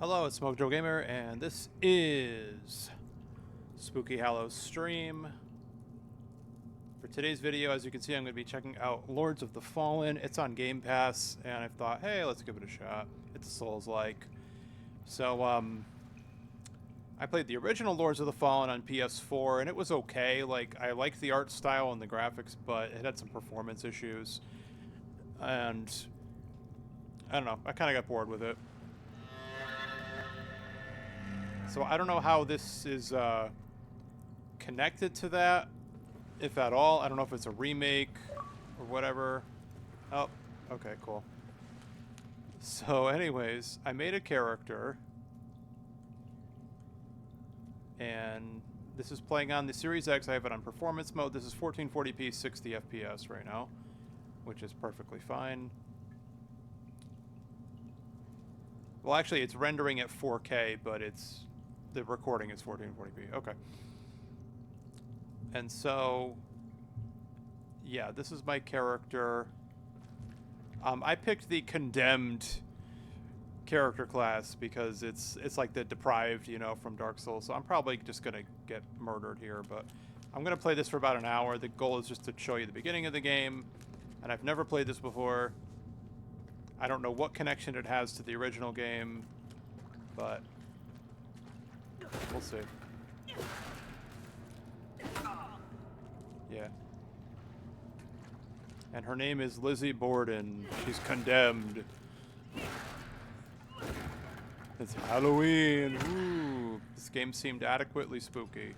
Hello, it's Mojo Gamer, and this is Spooky Hallowstream. For today's video, as you can see, I'm going to be checking out Lords of the Fallen. It's on Game Pass, and I thought, hey, let's give it a shot. It's a Souls-like. So, I played the original Lords of the Fallen on PS4, and it was okay. Like, I liked the art style and the graphics, but it had some performance issues. And, I don't know, I kind of got bored with it. So I don't know how this is connected to that, if at all. I don't know if it's a remake or whatever. Oh, okay, cool. So anyways, I made a character. And this is playing on the Series X. I have it on performance mode. This is 1440p, 60 FPS right now, which is perfectly fine. Well, actually, it's rendering at 4K, but the recording is 1440p. Okay. And so, yeah, this is my character. I picked the condemned character class because it's like the deprived, you know, from Dark Souls. So I'm probably just gonna get murdered here, but I'm gonna play this for about an hour. The goal is just to show you the beginning of the game, and I've never played this before. I don't know what connection it has to the original game, but we'll see. Yeah. And her name is Lizzie Borden. She's condemned. It's Halloween. Ooh. This game seemed adequately spooky.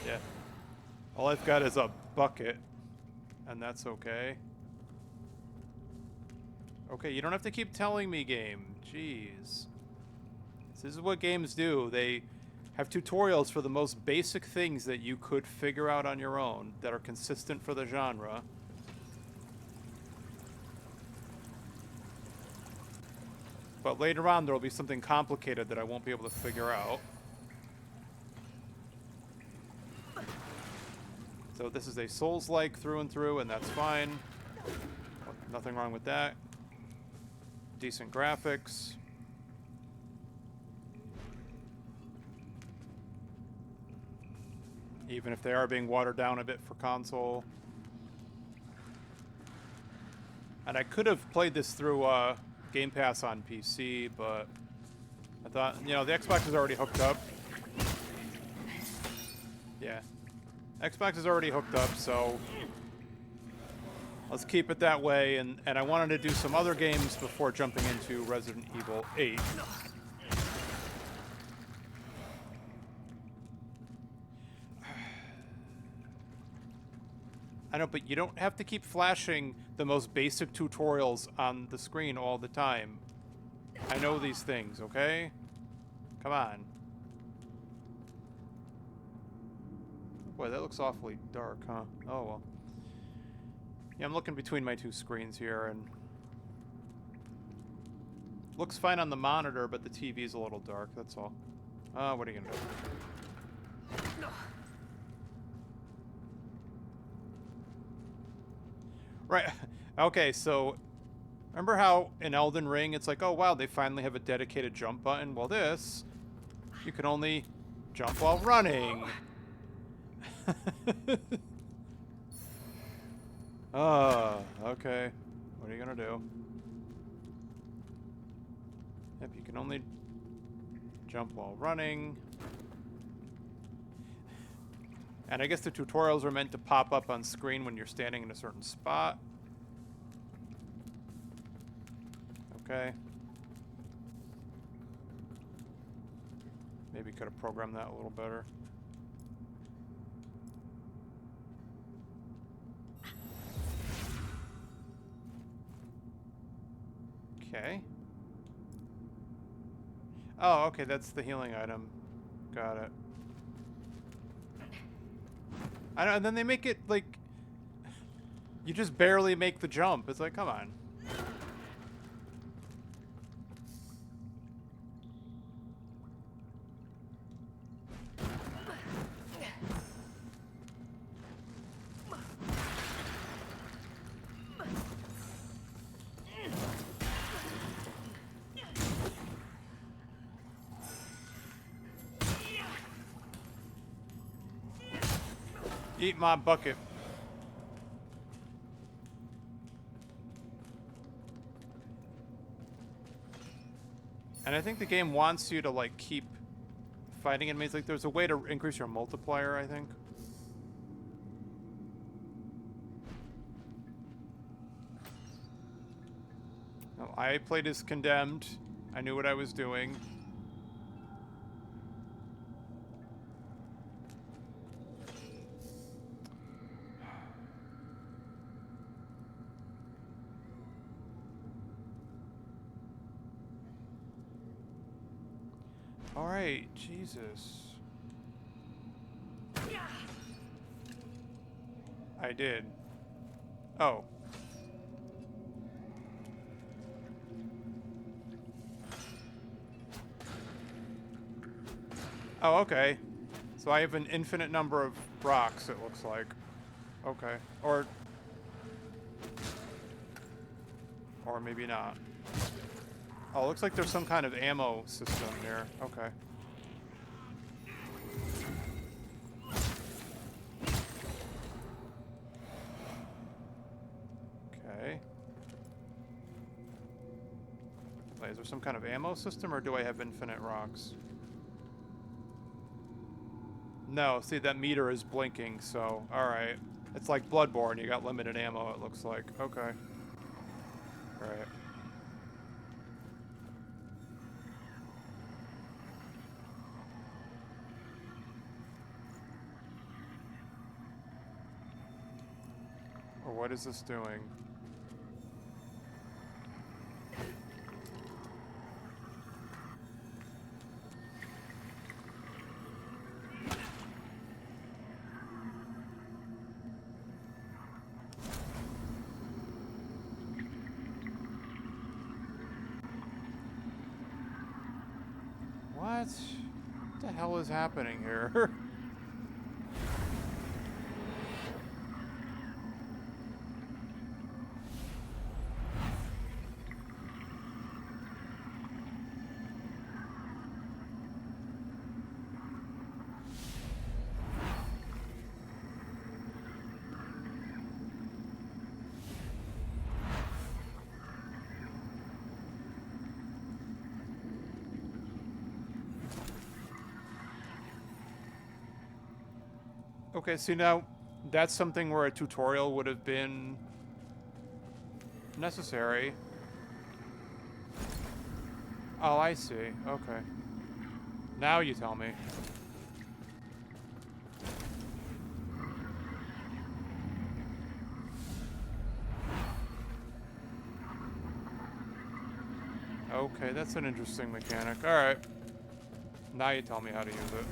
Yeah. All I've got is a bucket, and that's okay. Okay, you don't have to keep telling me, game. Jeez. This is what games do. They have tutorials for the most basic things that you could figure out on your own that are consistent for the genre. But later on, there will be something complicated that I won't be able to figure out. So this is a Souls-like through and through, and that's fine. Nothing wrong with that. Decent graphics. Even if they are being watered down a bit for console. And I could have played this through Game Pass on PC, but I thought, you know, the Xbox is already hooked up. Yeah. Xbox is already hooked up, so let's keep it that way. And I wanted to do some other games before jumping into Resident Evil 8. I know, but you don't have to keep flashing the most basic tutorials on the screen all the time. I know these things, okay? Come on. Boy, that looks awfully dark, huh? Oh, well. Yeah, I'm looking between my two screens here, and looks fine on the monitor, but the TV's a little dark, that's all. What are you gonna do? Right. Okay, so remember how in Elden Ring it's like, oh wow, they finally have a dedicated jump button? Well, this, you can only jump while running. Okay. What are you gonna do? Yep, you can only jump while running. And I guess the tutorials are meant to pop up on screen when you're standing in a certain spot. Okay. Maybe could have programmed that a little better. Okay. Oh, okay, that's the healing item. Got it. I know, and then they make it, like, you just barely make the jump. It's like, come on. Eat my bucket. And I think the game wants you to, like, keep fighting enemies. Like, there's a way to increase your multiplier, I think. Well, I played as Condemned. I knew what I was doing. Alright, Jesus. I did. Oh. Oh, okay. So I have an infinite number of rocks, it looks like. Okay. Or maybe not. Oh, it looks like there's some kind of ammo system here. Okay. Okay. Wait, is there some kind of ammo system, or do I have infinite rocks? No, see, that meter is blinking, so, alright. It's like Bloodborne, you got limited ammo, it looks like. Okay. Alright. Or what is this doing? What the hell is happening here? Okay, see, now that's something where a tutorial would have been necessary. Oh, I see. Okay. Now you tell me. Okay, that's an interesting mechanic. Alright. Now you tell me how to use it.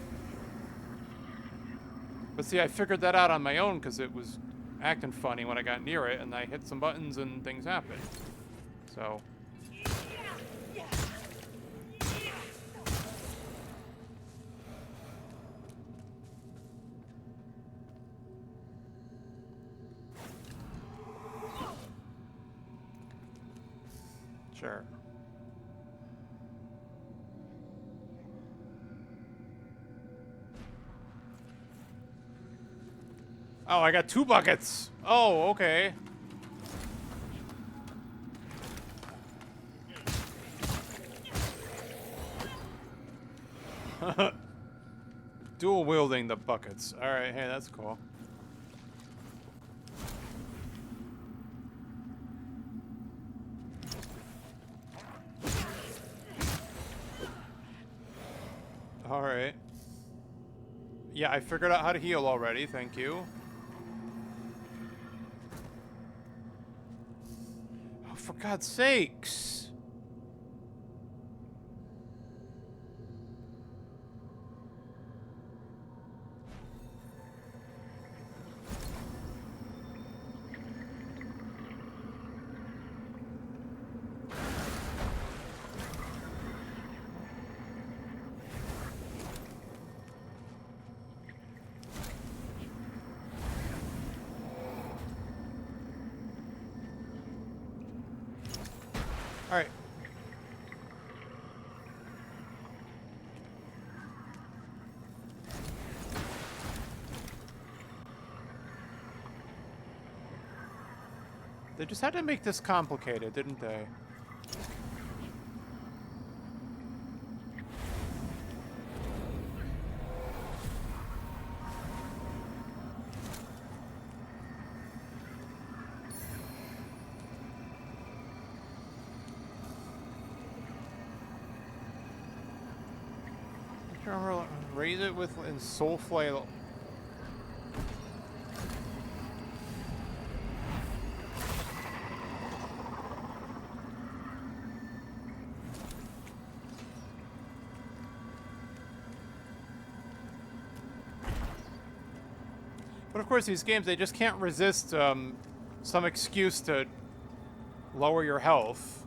But see, I figured that out on my own because it was acting funny when I got near it, and I hit some buttons and things happened. So. Sure. Oh, I got 2 buckets. Oh, okay. Dual wielding the buckets. All right, hey, that's cool. All right. Yeah, I figured out how to heal already. Thank you. Oh, for God's sakes. All right. They just had to make this complicated, didn't they? Remember, raise it with in soul flail. But of course, these games, they just can't resist some excuse to lower your health.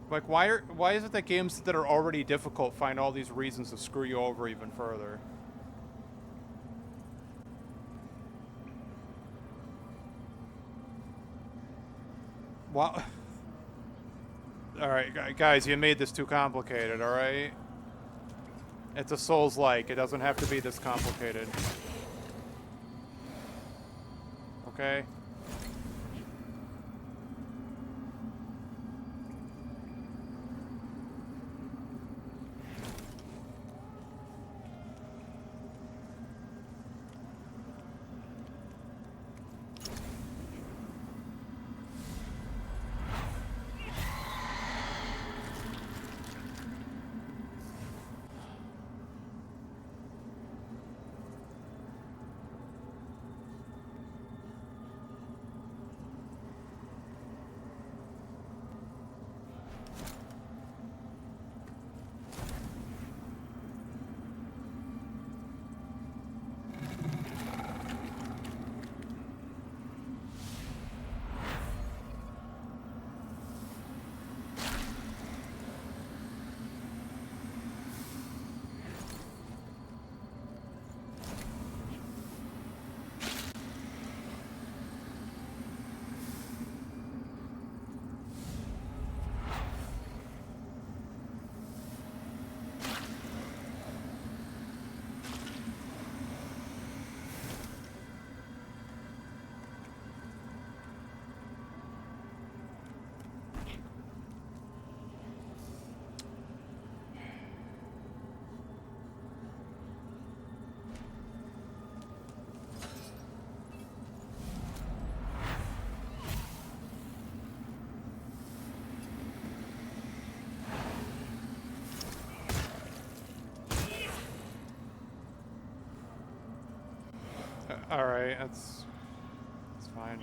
Like, why is it that games that are already difficult find all these reasons to screw you over even further? Wow. Alright, guys, you made this too complicated, alright? It's a Souls-like. It doesn't have to be this complicated. Okay? Alright, that's fine.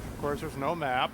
Of course, there's no map.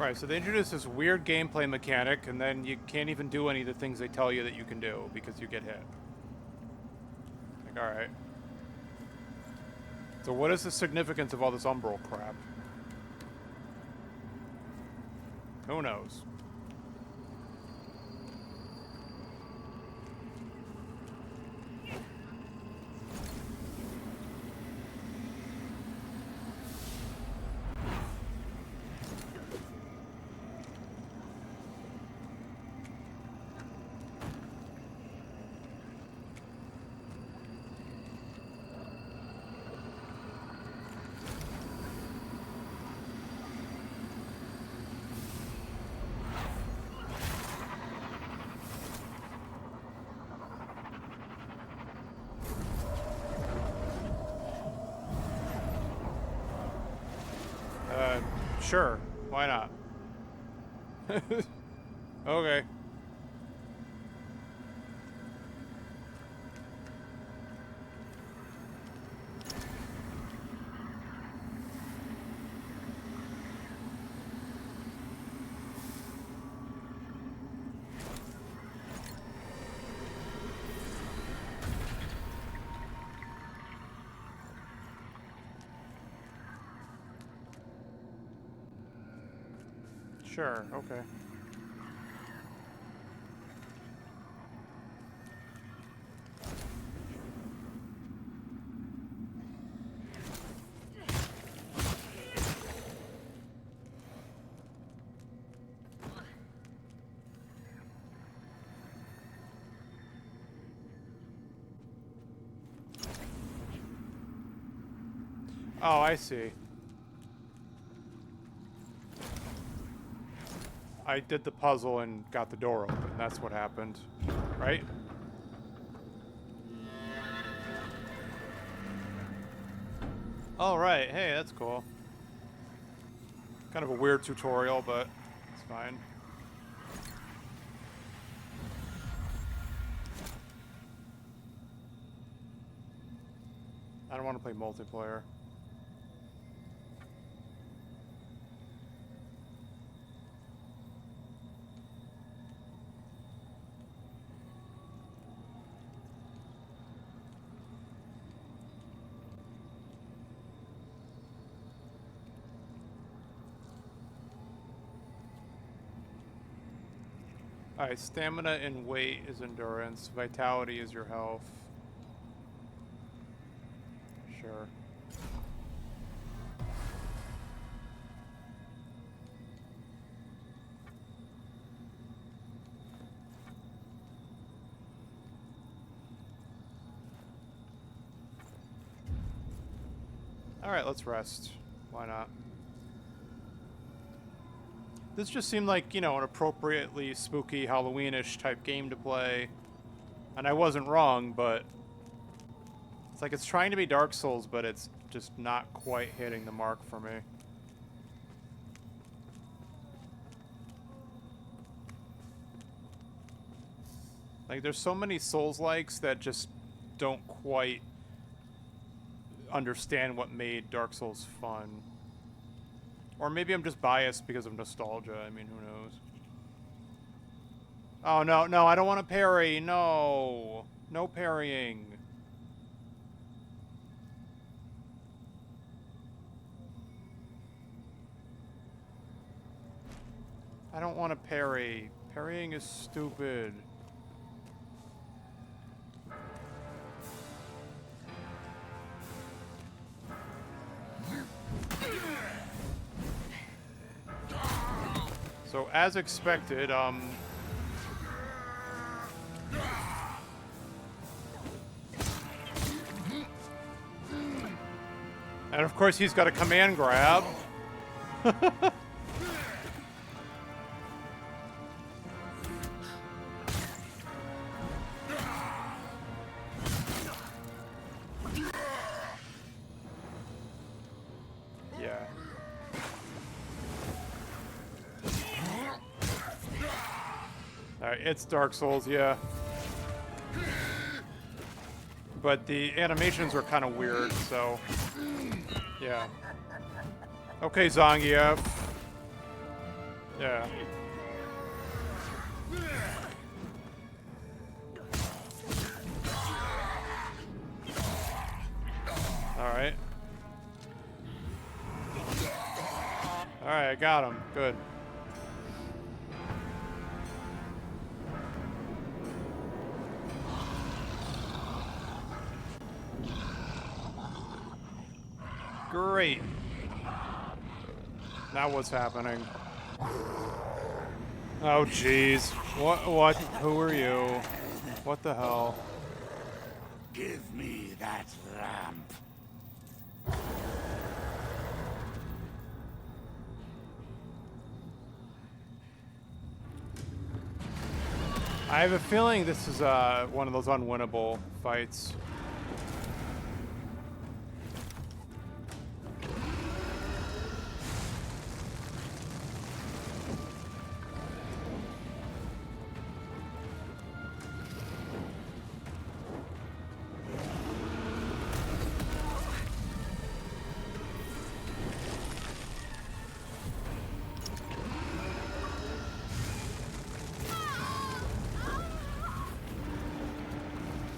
Right, so they introduce this weird gameplay mechanic, and then you can't even do any of the things they tell you that you can do because you get hit. Like, alright. So what is the significance of all this umbral crap? Who knows? Sure. Why not? Okay. Sure, okay. Oh, I see. I did the puzzle and got the door open. That's what happened. Right? All right. Hey, that's cool. Kind of a weird tutorial, but it's fine. I don't want to play multiplayer. Alright, stamina and weight is endurance. Vitality is your health. Sure. Alright, let's rest. Why not? This just seemed like, you know, an appropriately spooky Halloween-ish type game to play. And I wasn't wrong, but it's like it's trying to be Dark Souls, but it's just not quite hitting the mark for me. Like, there's so many Souls-likes that just don't quite understand what made Dark Souls fun. Or maybe I'm just biased because of nostalgia. I mean, who knows? Oh, no, no, I don't want to parry. No. No parrying. I don't want to parry. Parrying is stupid. So, as expected, and of course he's got a command grab. Yeah. Alright, it's Dark Souls, yeah. But the animations were kind of weird, so... Yeah. Okay, Zangief. Yeah. Alright. Alright, I got him. Good. Great. Now what's happening? Oh, jeez. What? Who are you? What the hell? Give me that lamp. I have a feeling this is one of those unwinnable fights.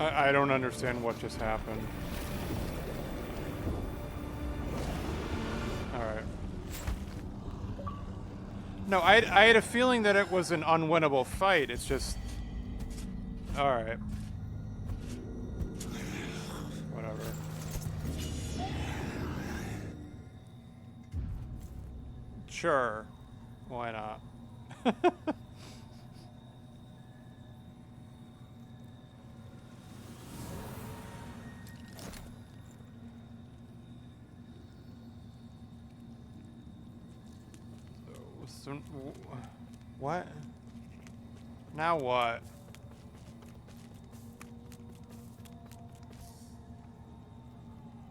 I don't understand what just happened. Alright. No, I had a feeling that it was an unwinnable fight. It's just... Alright. Whatever. Sure. Why not? What? Now what?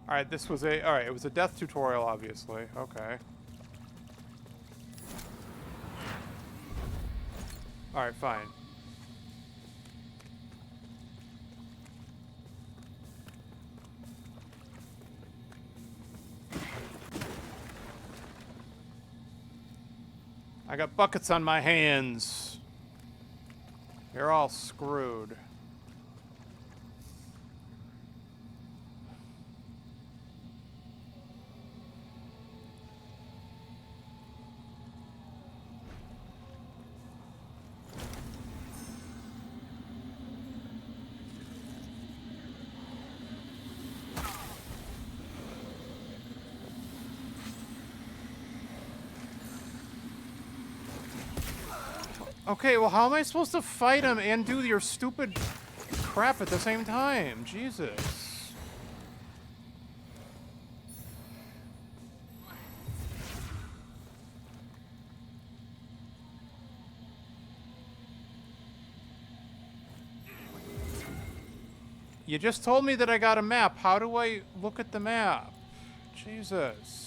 Alright, this was a... Alright, it was a death tutorial, obviously. Okay. Alright, fine. I got buckets on my hands. You're all screwed. Okay, well, how am I supposed to fight him and do your stupid crap at the same time? Jesus. You just told me that I got a map. How do I look at the map? Jesus.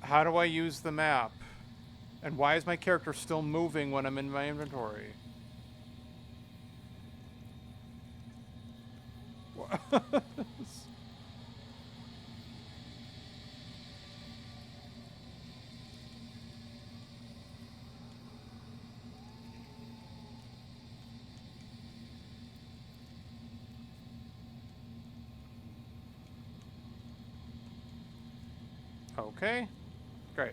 How do I use the map? And why is my character still moving when I'm in my inventory? Okay, great.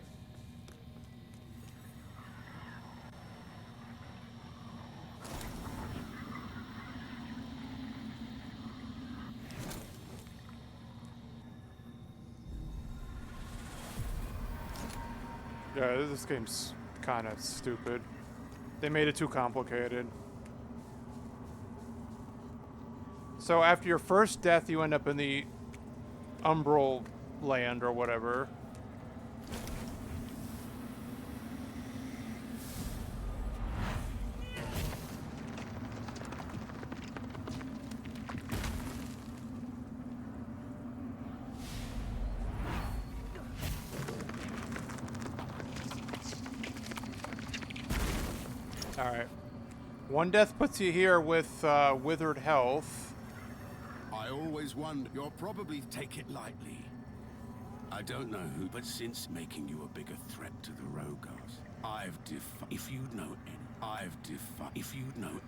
Yeah, this game's kind of stupid. They made it too complicated. So after your first death, you end up in the Umbral land or whatever. Alright. One death puts you here with withered health. I always wonder. You'll probably take it lightly. I don't know who, but since making you a bigger threat to the Rogars, if you'd know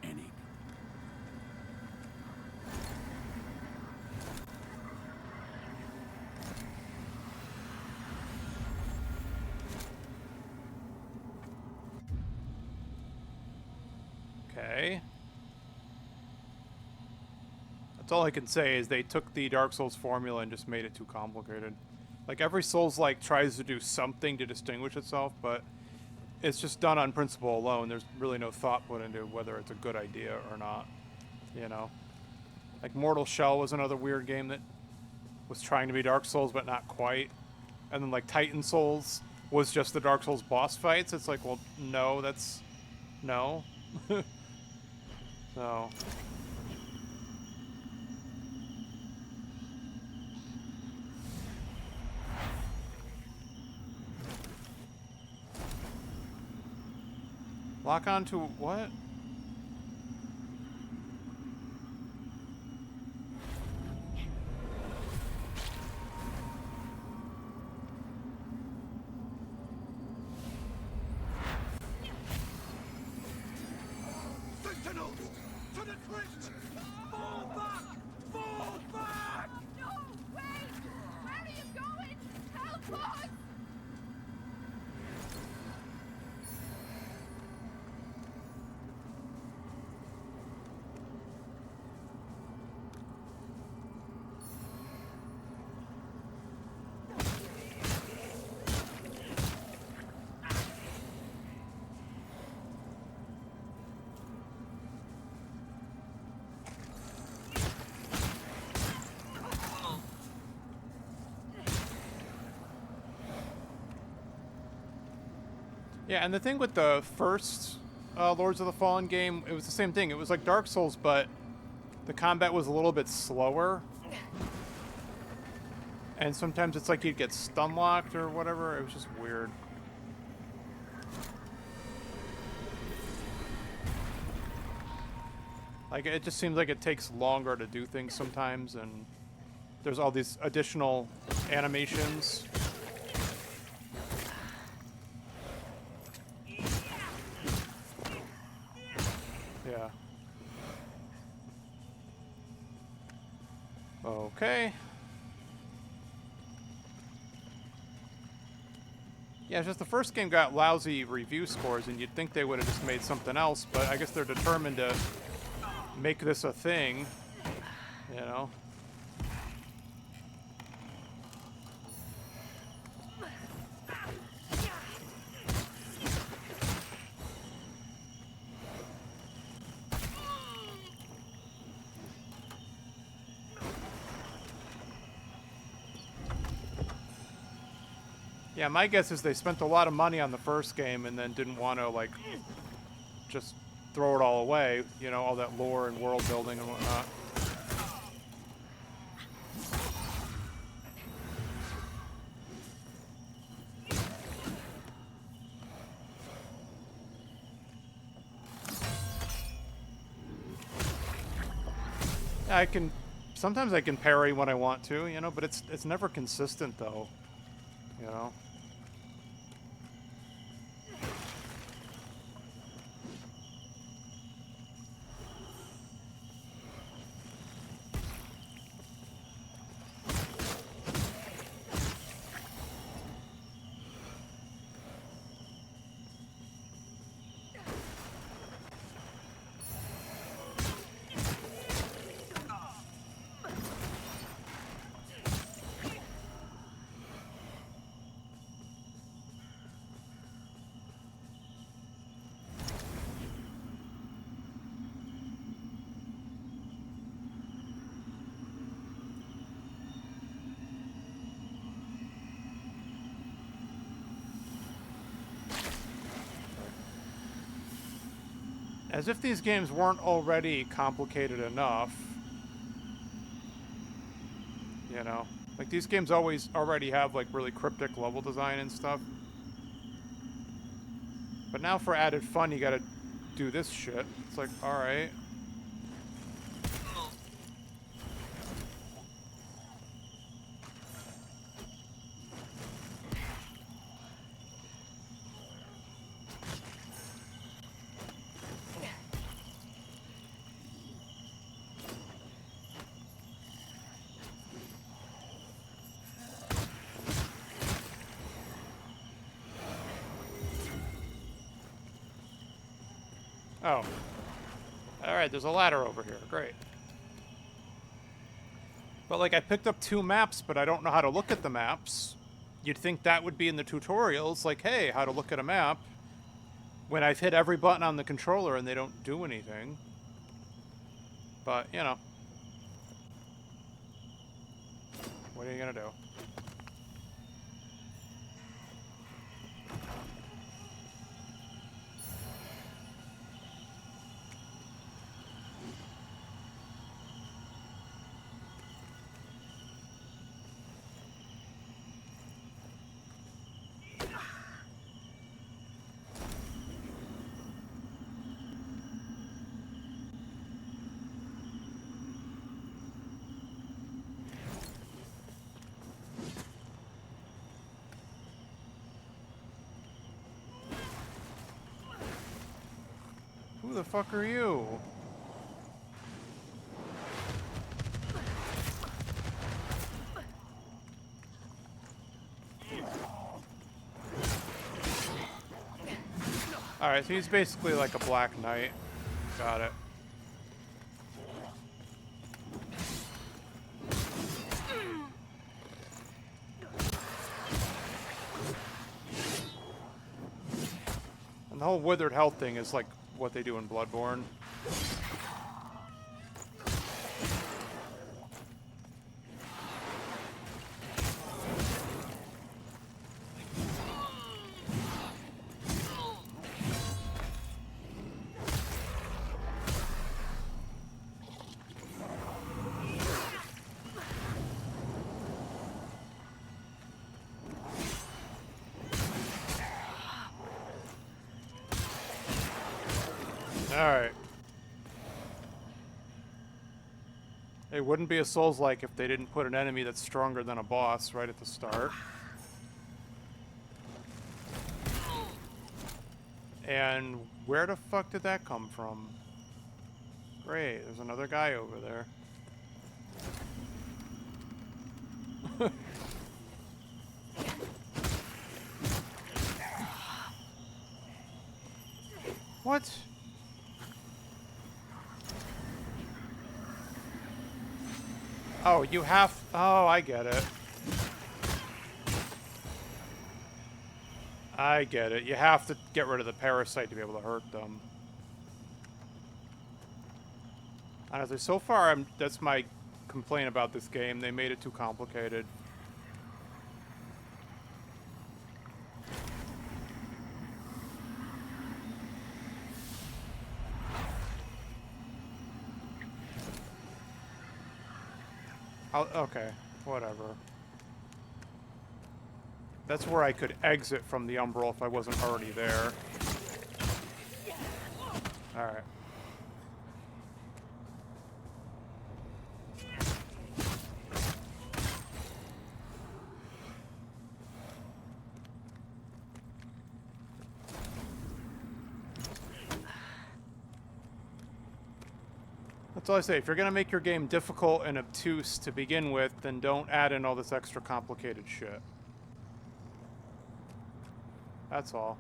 any. Okay. That's all I can say is they took the Dark Souls formula and just made it too complicated. Like, every Souls-like tries to do something to distinguish itself, but it's just done on principle alone. There's really no thought put into whether it's a good idea or not, you know? Like, Mortal Shell was another weird game that was trying to be Dark Souls, but not quite. And then, like, Titan Souls was just the Dark Souls boss fights. It's like, well, no, that's... no. So... Lock on to what? Sentinels! To the crypt! Fall back! Fall back! No! Wait! Where are you going? Help us! Yeah, and the thing with the first Lords of the Fallen game, it was the same thing. It was like Dark Souls, but the combat was a little bit slower. And sometimes it's like you'd get stun locked or whatever. It was just weird. Like, it just seems like it takes longer to do things sometimes, and there's all these additional animations. Yeah. Okay. Yeah, it's just the first game got lousy review scores, and you'd think they would have just made something else, but I guess they're determined to make this a thing, you know? Yeah, my guess is they spent a lot of money on the first game and then didn't want to, like, just throw it all away, you know, all that lore and world building and whatnot. Sometimes I can parry when I want to, you know, but it's never consistent though, you know. As if these games weren't already complicated enough. You know? Like, these games already have, like, really cryptic level design and stuff. But now for added fun, you gotta do this shit. It's like, alright. Oh. Alright, there's a ladder over here. Great. But, like, I picked up 2 maps, but I don't know how to look at the maps. You'd think that would be in the tutorials, like, hey, how to look at a map. When I've hit every button on the controller and they don't do anything. But, you know. What are you gonna do? Who the fuck are you? Alright, so he's basically like a Black Knight. Got it. And the whole withered health thing is like what they do in Bloodborne. Alright. It wouldn't be a Souls-like if they didn't put an enemy that's stronger than a boss right at the start. And where the fuck did that come from? Great, there's another guy over there. What? Oh, you have... Oh, I get it. I get it. You have to get rid of the parasite to be able to hurt them. Honestly, so far, that's my complaint about this game. They made it too complicated. Okay, whatever. That's where I could exit from the Umbral if I wasn't already there. Alright. That's all I say. If you're going to make your game difficult and obtuse to begin with, then don't add in all this extra complicated shit. That's all.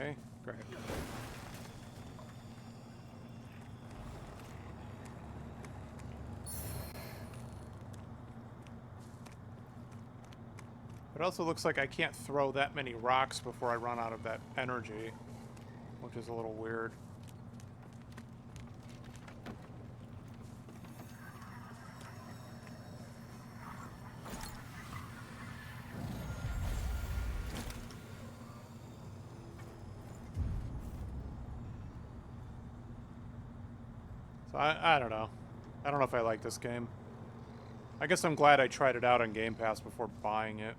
Okay, great. It also looks like I can't throw that many rocks before I run out of that energy, which is a little weird. I don't know. I don't know if I like this game. I guess I'm glad I tried it out on Game Pass before buying it.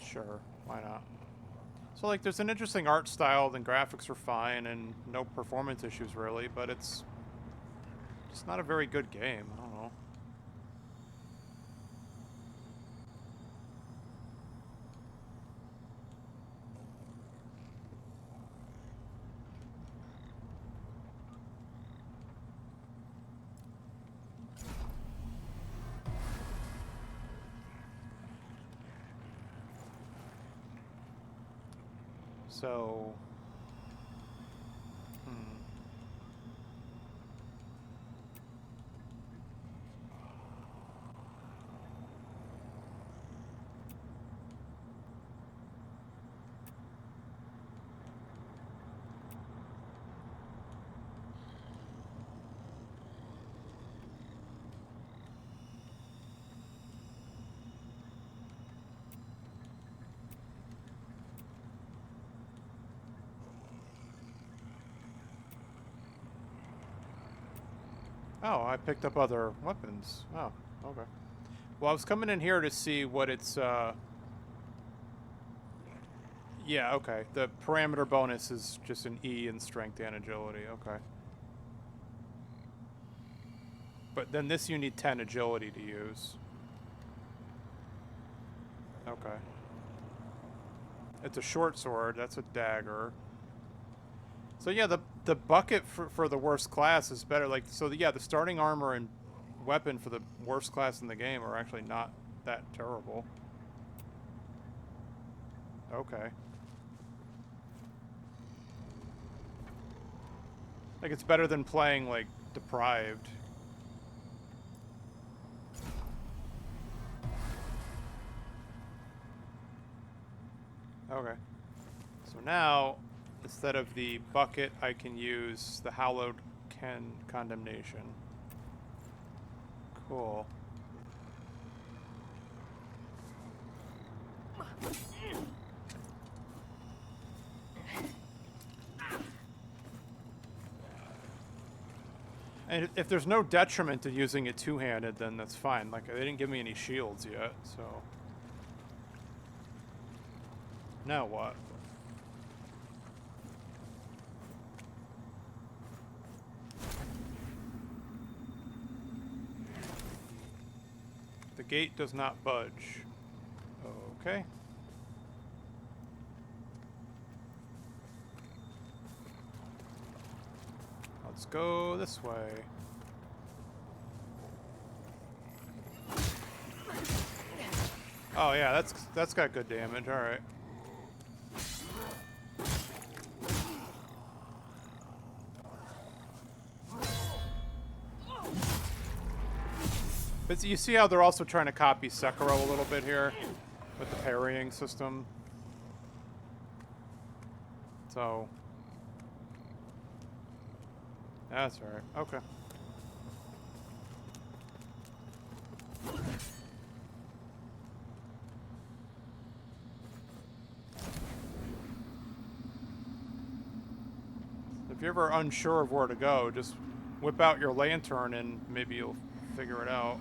Sure, why not? So, like, there's an interesting art style, and graphics are fine, and no performance issues, really, but it's not a very good game. I don't know. So... Oh, I picked up other weapons. Oh, okay. Well, I was coming in here to see what it's, yeah, okay. The parameter bonus is just an E in strength and agility. Okay. But then this you need 10 agility to use. Okay. It's a short sword. That's a dagger. So yeah, the bucket for the worst class is better. Like, so yeah, the starting armor and weapon for the worst class in the game are actually not that terrible. Okay. Like, it's better than playing, like, Deprived. Okay. So now, instead of the bucket, I can use the Hallowed Condemnation. Cool. And if there's no detriment to using it two-handed, then that's fine. Like, they didn't give me any shields yet, so... Now what? The gate does not budge. Okay. Let's go this way. Oh yeah, that's got good damage. All right. But you see how they're also trying to copy Sekiro a little bit here with the parrying system. So that's all right. Okay. If you're ever unsure of where to go, just whip out your lantern and maybe you'll figure it out.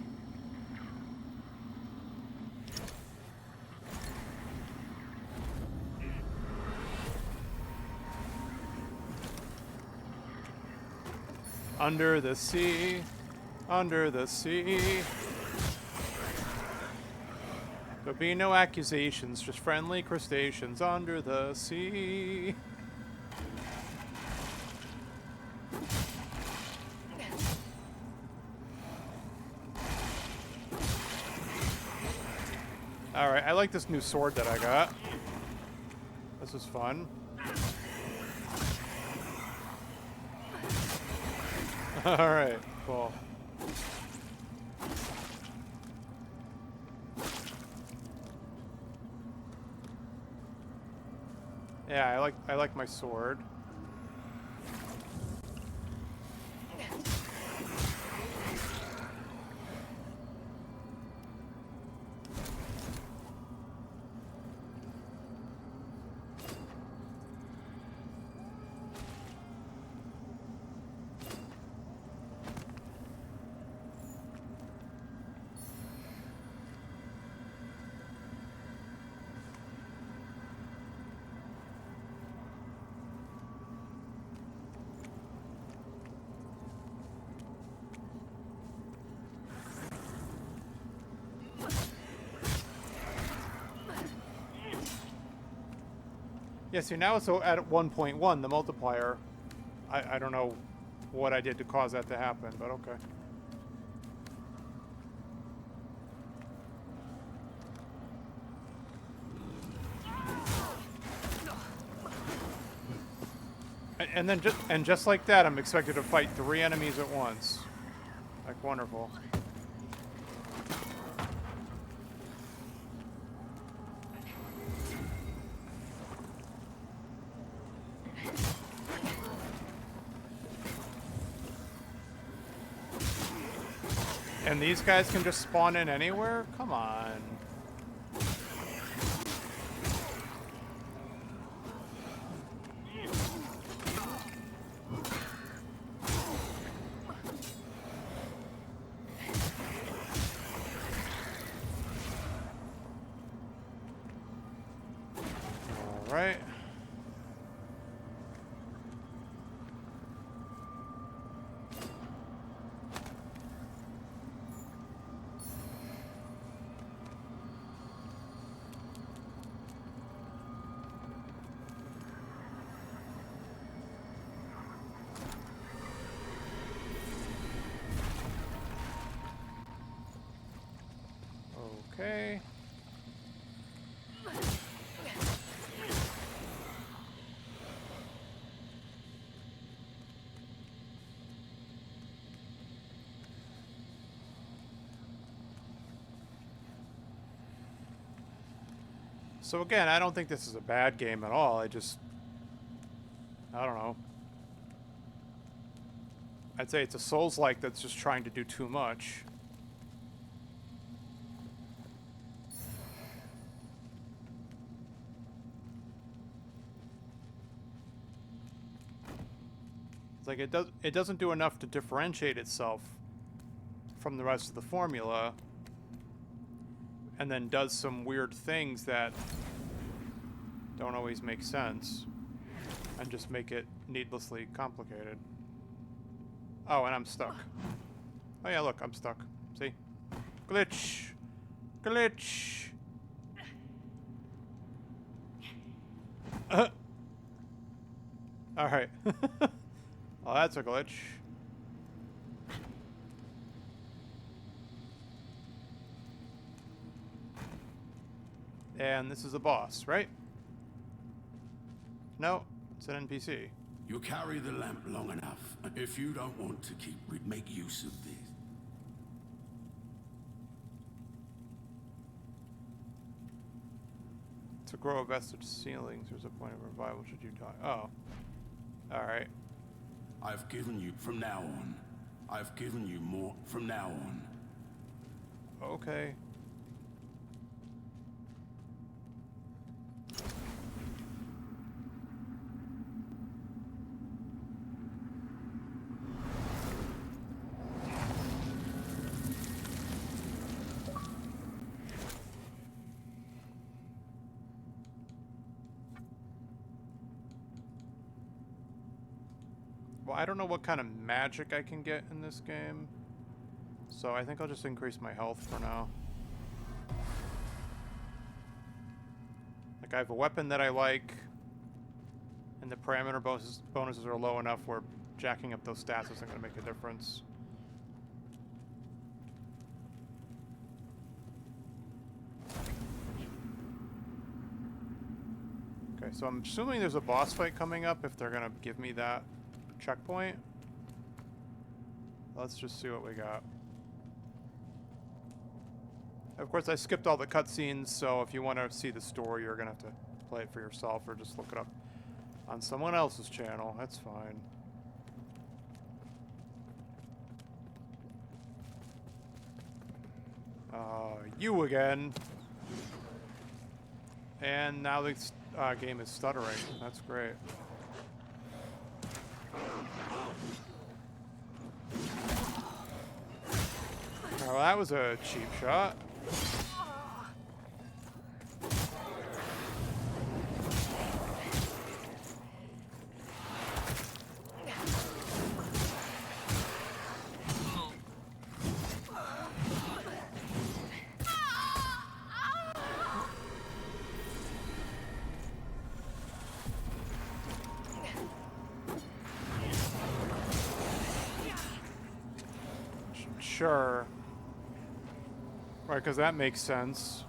Under the sea, under the sea. There'll be no accusations, just friendly crustaceans under the sea. like this new sword that I got. This is fun. Alright, cool. Yeah, I like my sword. Yeah, see, now it's at 1.1, the multiplier. I don't know what I did to cause that to happen, but okay. And just like that, I'm expected to fight 3 enemies at once. Like, wonderful. And these guys can just spawn in anywhere? Come on. All right. Okay. So again, I don't think this is a bad game at all. I don't know. I'd say it's a Souls-like that's just trying to do too much. It's like it doesn't do enough to differentiate itself from the rest of the formula, and then does some weird things that don't always make sense and just make it needlessly complicated. Oh, and I'm stuck. Oh yeah, look, I'm stuck. See? Glitch! Glitch! Alright. Well, that's a glitch. And this is a boss, right? No, it's an NPC. You carry the lamp long enough. If you don't want to keep, we'd make use of this. To grow a vestige ceilings, there's a point of revival should you die. Oh. Alright. I've given you, from now on. I've given you more, from now on. Okay. Well, I don't know what kind of magic I can get in this game, so I think I'll just increase my health for now. Like, I have a weapon that I like, and the parameter bonuses are low enough where jacking up those stats isn't going to make a difference. Okay, so I'm assuming there's a boss fight coming up if they're gonna give me that checkpoint. Let's just see what we got. Of course, I skipped all the cutscenes, so if you want to see the story, you're gonna have to play it for yourself or just look it up on someone else's channel. That's fine. You again. And now the game is stuttering. That's great. Oh, that was a cheap shot. Sure. Right, because that makes sense.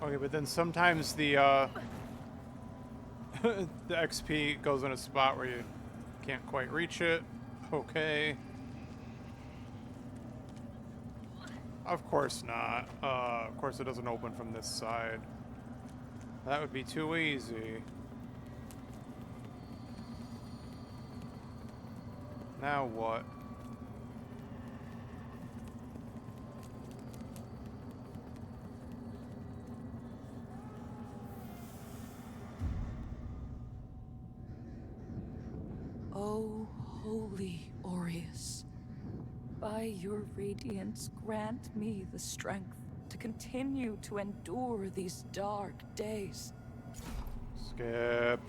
Okay, but then sometimes the the XP goes in a spot where you can't quite reach it. Okay. Of course not. Of course it doesn't open from this side. That would be too easy. Now what? O holy Aureus, by your radiance grant me the strength to continue to endure these dark days. Skip.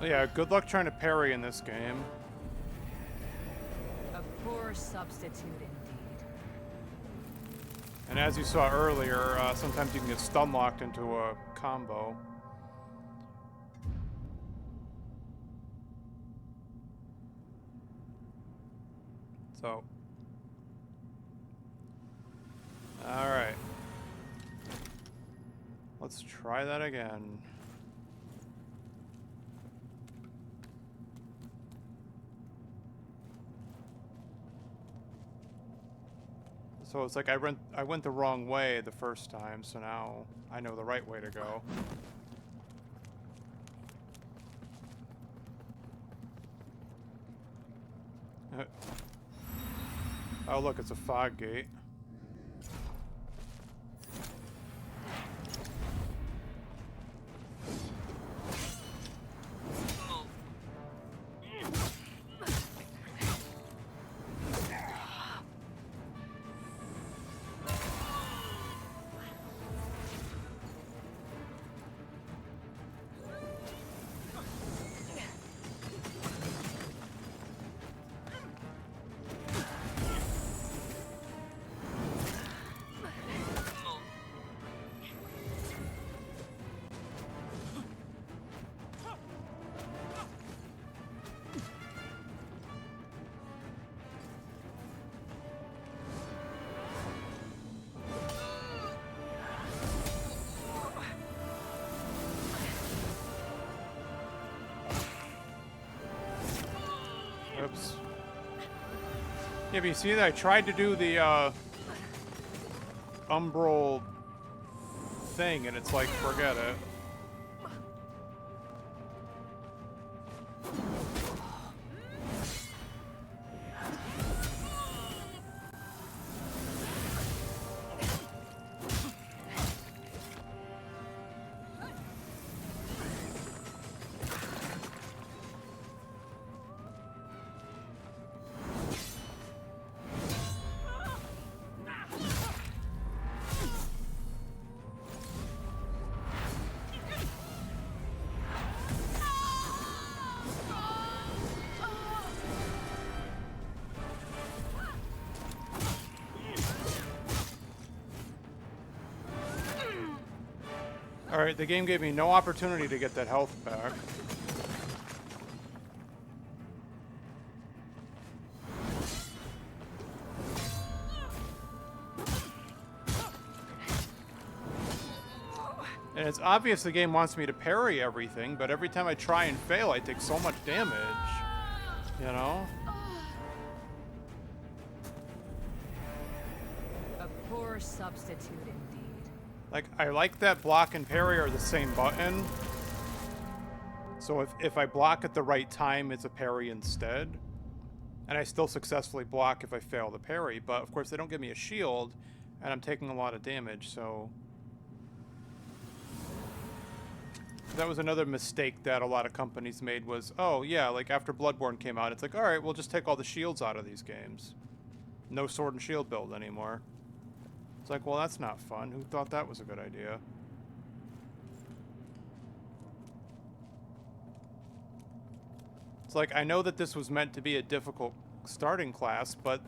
Yeah, good luck trying to parry in this game. A poor substitute indeed. And as you saw earlier, sometimes you can get stun locked into a combo. So. Alright. Let's try that again. So it's like I went the wrong way the first time, so now I know the right way to go. Oh look, it's a fog gate. Yeah, but you see that I tried to do the umbral thing, and it's like, forget it. Alright, the game gave me no opportunity to get that health back. And it's obvious the game wants me to parry everything, but every time I try and fail, I take so much damage. You know? A poor substitute indeed. Like, I like that block and parry are the same button. So if I block at the right time, it's a parry instead. And I still successfully block if I fail the parry. But, of course, they don't give me a shield, and I'm taking a lot of damage, so... That was another mistake that a lot of companies made was, oh, yeah, like, after Bloodborne came out, it's like, alright, we'll just take all the shields out of these games. No sword and shield build anymore. It's like, well, that's not fun. Who thought that was a good idea? It's like, I know that this was meant to be a difficult starting class, but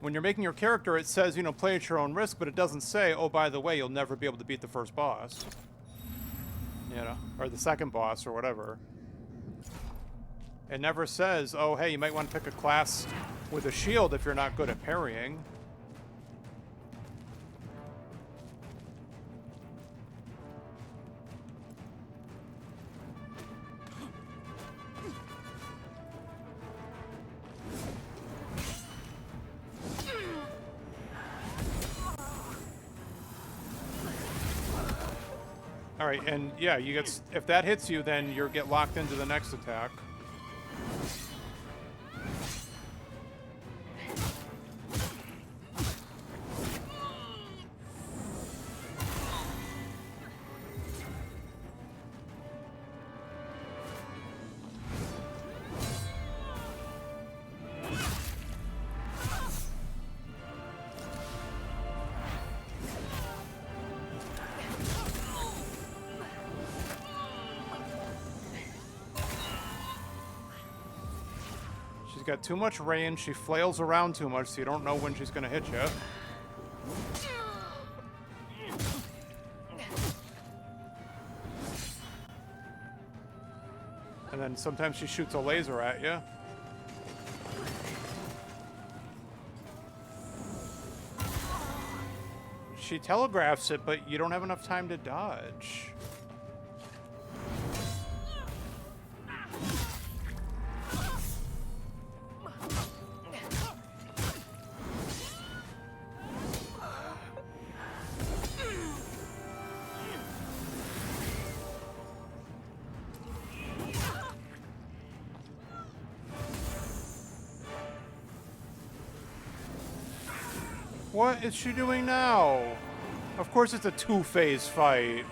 when you're making your character, it says, you know, play at your own risk, but it doesn't say, oh, by the way, you'll never be able to beat the first boss. You know, or the second boss, or whatever. It never says, oh, hey, you might want to pick a class with a shield if you're not good at parrying. Alright, and yeah, you get, if that hits you, then you get locked into the next attack. She's got too much range, she flails around too much, so you don't know when she's gonna hit you. And then sometimes she shoots a laser at you. She telegraphs it, but you don't have enough time to dodge. What is she doing now? Of course it's a two-phase fight.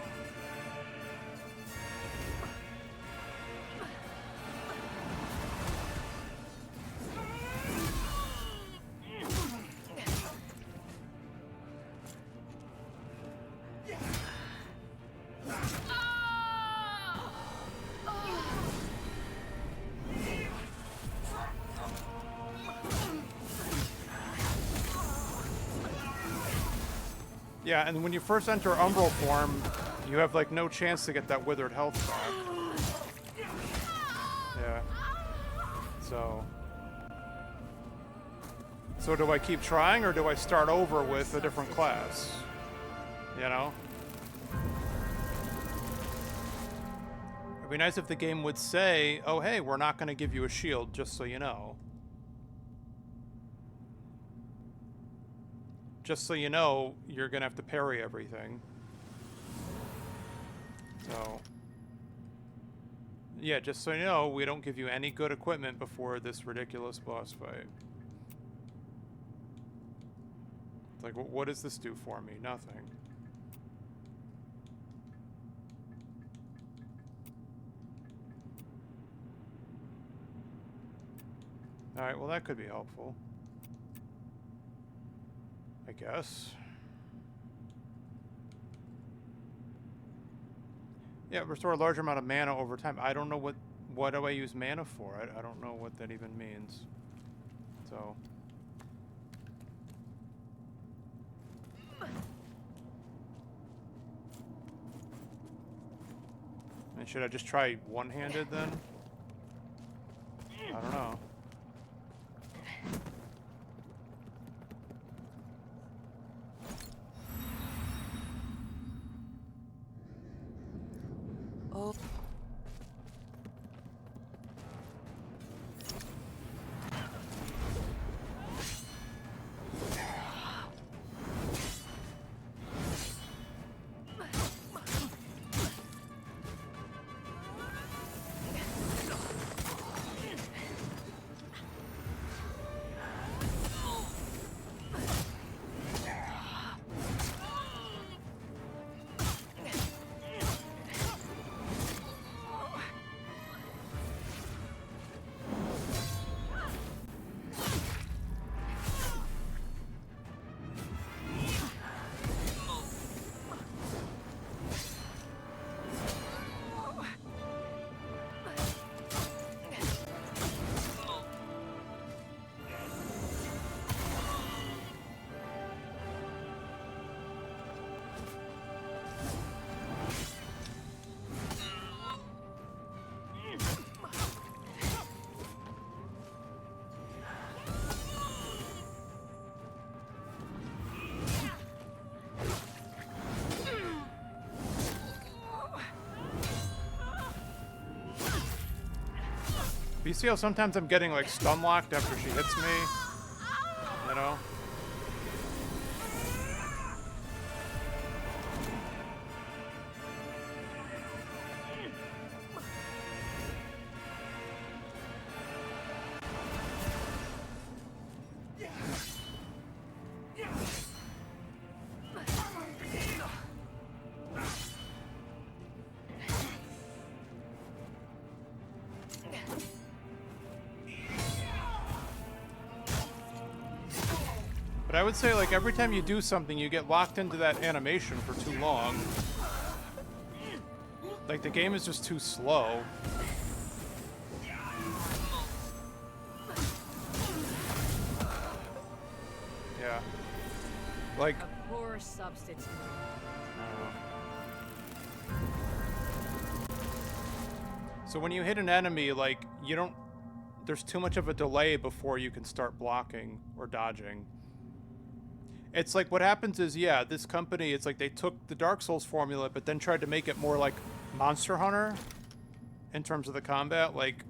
Yeah, and when you first enter Umbral form, you have, like, no chance to get that withered health back. Yeah. So do I keep trying, or do I start over with a different class? You know? It'd be nice if the game would say, oh, hey, we're not going to give you a shield, just so you know. just so you know, you're gonna have to parry everything. So, yeah, just so you know, we don't give you any good equipment before this ridiculous boss fight. It's like, what does this do for me? Nothing. Alright, well that could be helpful, I guess. Yeah, restore a larger amount of mana over time. I don't know what do I use mana for? I don't know what that even means. So. And should I just try one-handed then? I don't know. Oh. But you see how sometimes I'm getting like stun locked after she hits me? You know? But I would say, like, every time you do something, you get locked into that animation for too long. Like, the game is just too slow. Yeah. Like... A poor substitute. So when you hit an enemy, like, you don't... There's too much of a delay before you can start blocking or dodging. It's like what happens is, yeah, this company, it's like they took the Dark Souls formula, but then tried to make it more like Monster Hunter in terms of the combat. Like,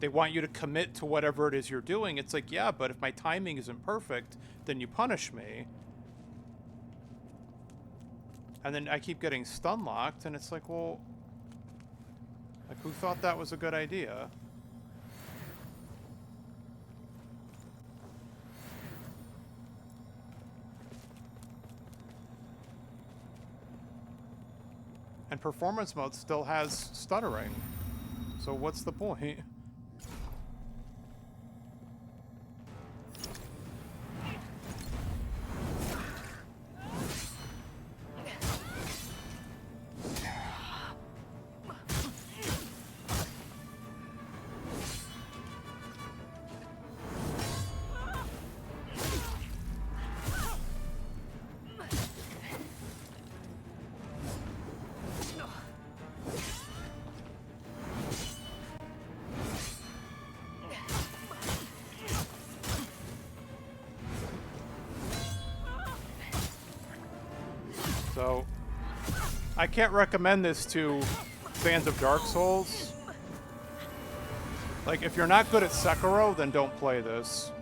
they want you to commit to whatever it is you're doing. It's like, yeah, but if my timing isn't perfect, then you punish me. And then I keep getting stun locked, and it's like, well, like, who thought that was a good idea? And performance mode still has stuttering. So what's the point? So, I can't recommend this to fans of Dark Souls. Like, if you're not good at Sekiro, then don't play this.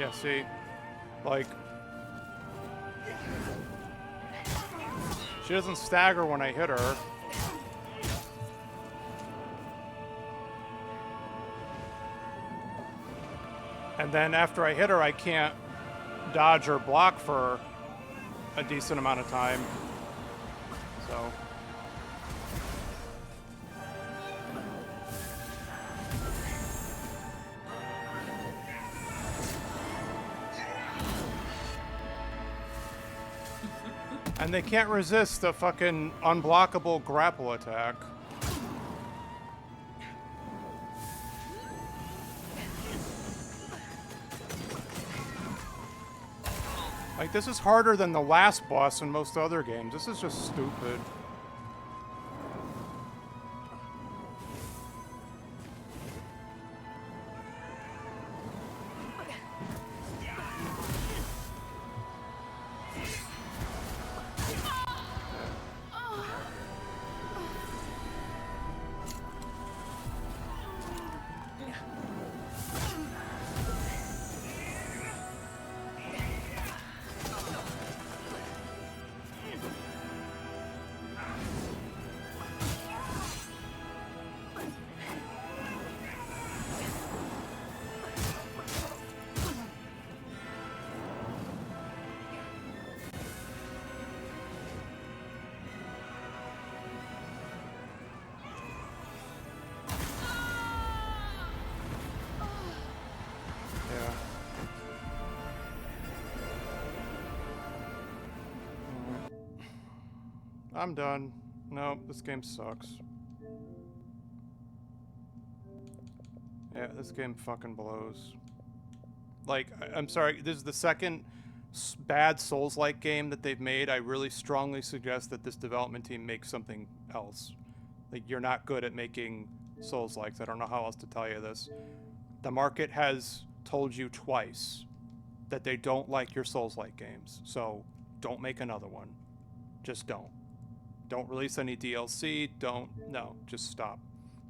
Yeah, see? Like... She doesn't stagger when I hit her. And then after I hit her, I can't dodge or block for a decent amount of time. So... And they can't resist a fucking unblockable grapple attack. Like, this is harder than the last boss in most other games. This is just stupid. I'm done. No, this game sucks. Yeah, this game fucking blows. Like, I'm sorry, this is the second bad Souls-like game that they've made. I really strongly suggest that this development team make something else. Like, you're not good at making Souls-likes. I don't know how else to tell you this. The market has told you twice that they don't like your Souls-like games. So, don't make another one. Just don't. Don't release any DLC. No, just stop.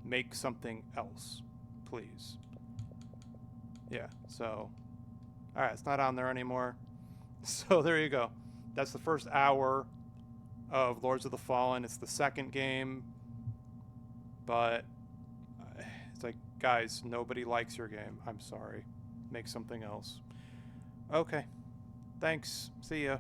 Make something else, please. Yeah, so, alright, it's not on there anymore. So there you go. That's the first hour of Lords of the Fallen. It's the second game, but it's like, guys, nobody likes your game. I'm sorry. Make something else. Okay. Thanks. See ya.